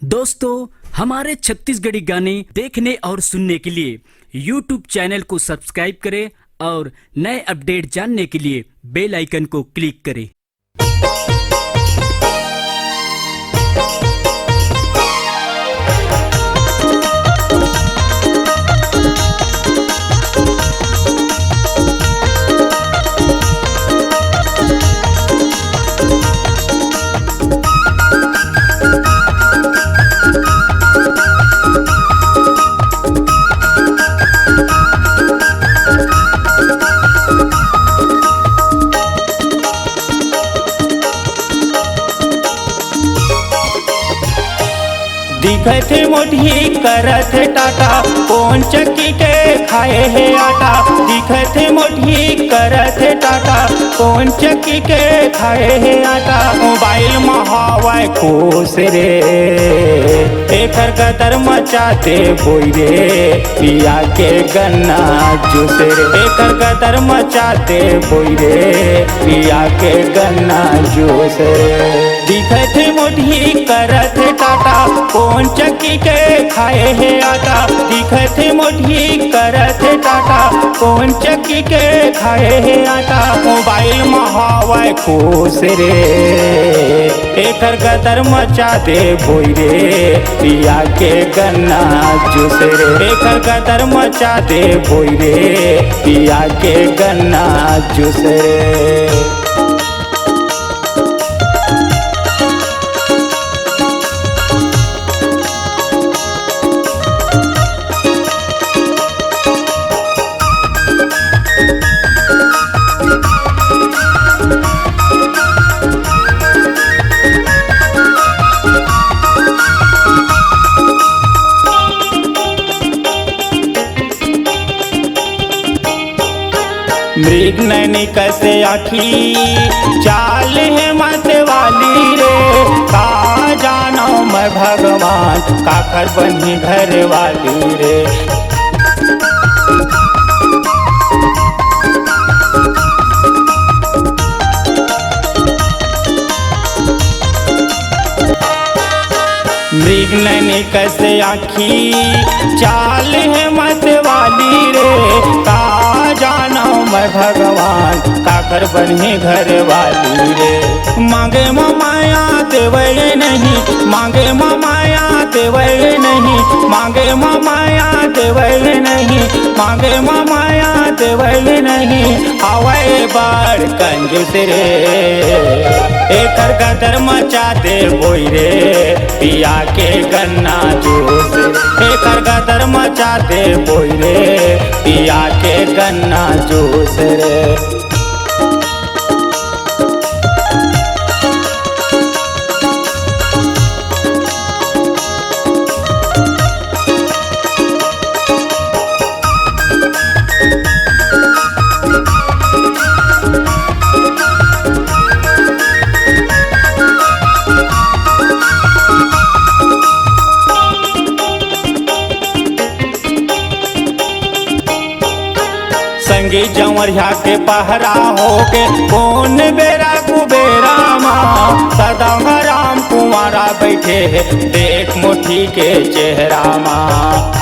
दोस्तों, हमारे छत्तीसगढ़ी गाने देखने और सुनने के लिए YouTube चैनल को सब्सक्राइब करें और नए अपडेट जानने के लिए बेल आइकन को क्लिक करें। दिखत मोटी करत टाटा कौन चक्की के खाए है आटा। दिखत मोटी करत टाटा कौन चक्की के खाए है आटा। मोबाइल महावाय खुश रे एकर कदर मचाते बोई रे पिया के गन्ना जूस रे। एकर कदर मचाते बोई रे पिया के गन्ना जूस रे। दिखत मोटी करत टाटा कौन चक्की के खाए है आटा। दिखत मोटी करत टाटा कौन चक्की के खाए है आटा। मोबाइल महावाय खुश रे एकर कदर मचा दे बोई रे पिया के गन्ना जूस रे। एकर कदर मचा दे बोई रे पिया के गन्ना जूस रे। मृग नैनी कैसे आखी चाल है मत वाली रे। का जानो मैं भगवान काकर बनी घर वाली रे। मृग नैनी कैसे आखी चाल है मत वाली रे। का जानो मैं भगवान काकर बनी घर वाली रे। मांगे माया देवे नहीं, मांगे माया देवे नहीं, मांगे माया देवे नहीं, मांगे माया देवे नहीं। आवे बार कंजूस रे एकर कदर मचा दे बोई रे पिया के गन्ना जूस। एकर कदर मचा दे बोई रे पिया के गन्ना जूस रे। संगी जंवरिया के पहरा हो के कौन बेरा कुबेरा माँ। सदा राम कुमारा बैठे है देख मोठी के चेहरा माँ।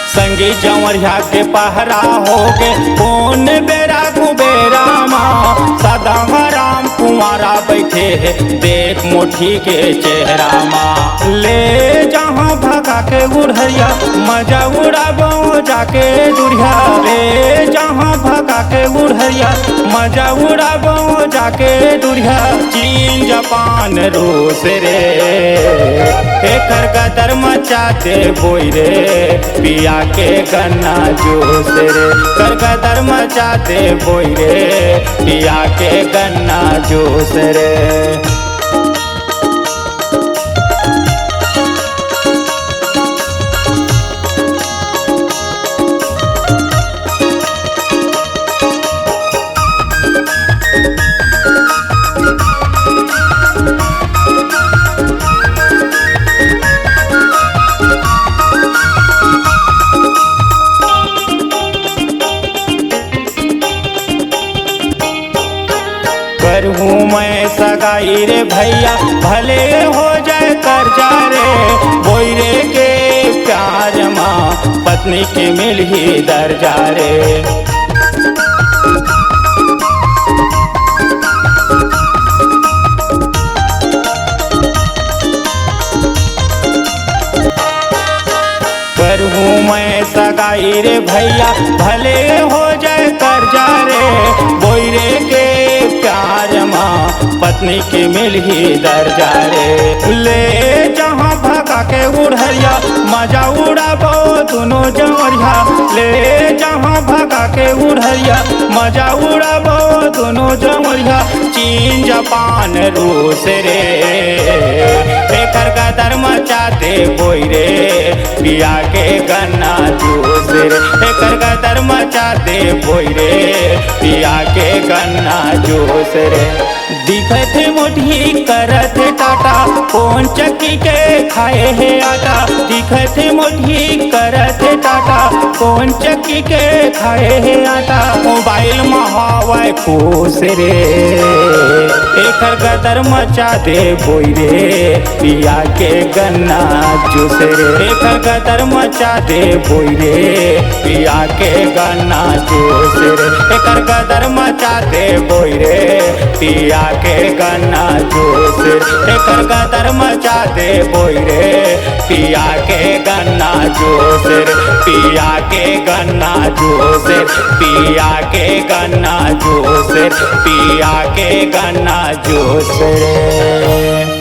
संगी जंवरिया के पहरा हो के कौन बेरा कुबेरा माँ। सदा राम कुमारा बैठे है देख मोठी के चेहरा माँ। ले जहाँ भगा के उड़िया मजा उड़ाबो जाके दुरिया। ले जहाँ भगा के उड़िया मजा उड़ाबो जाके दुरिया। चीन जापान रूस रे एकर कदर मचा दे बोई रे पिया के गन्ना जूस रे। कर कदर मचा दे बोई रे पिया के गन्ना जूस रे। सगाई रे भैया भले हो जाए कर्जा रे, बोयरे के प्यार माँ पत्नी के मिल ही दर्जा रे। करूँ मैं सगाई रे भैया भले हो जाए कर्जा रे, बोयरे के प्यार माँ पत्नी की मिल ही दर्जा रे। ले जहाँ भगा के उड़हरिया मजा उड़ाबो दोनों जमरिया, ले जहाँ भगा के उड़हरिया मजा उड़ाबो दोनों जमरिया। चीन जापान रूस रे एकर गदर मचाते बोयरे, पिया के गन्ना जूस रे एकर गदर मचाते बोयरे, पिया के गन्ना जूस रे। दिखत मोटी करत टाटा कौन चक्की के खाए है आटा, दिखत मोटी करत टाटा कौन चक्की के खाए है आटा। मोबाइल महावाय खुश रे एकर गदर मचा दे बोयरे, पिया के गन्ना जूस रे एकर गदर मचा दे बोयरे, पिया के गन्ना जूस रे एकर गदर मचा दे बोयरे, पिया के गन्ना जूस एकर गदर मचा दे बोयरे, पिया के गन्ना जूस पिया के गन्ना जूस, पिया के गन्ना जूस, पिया के गन्ना जूस रे।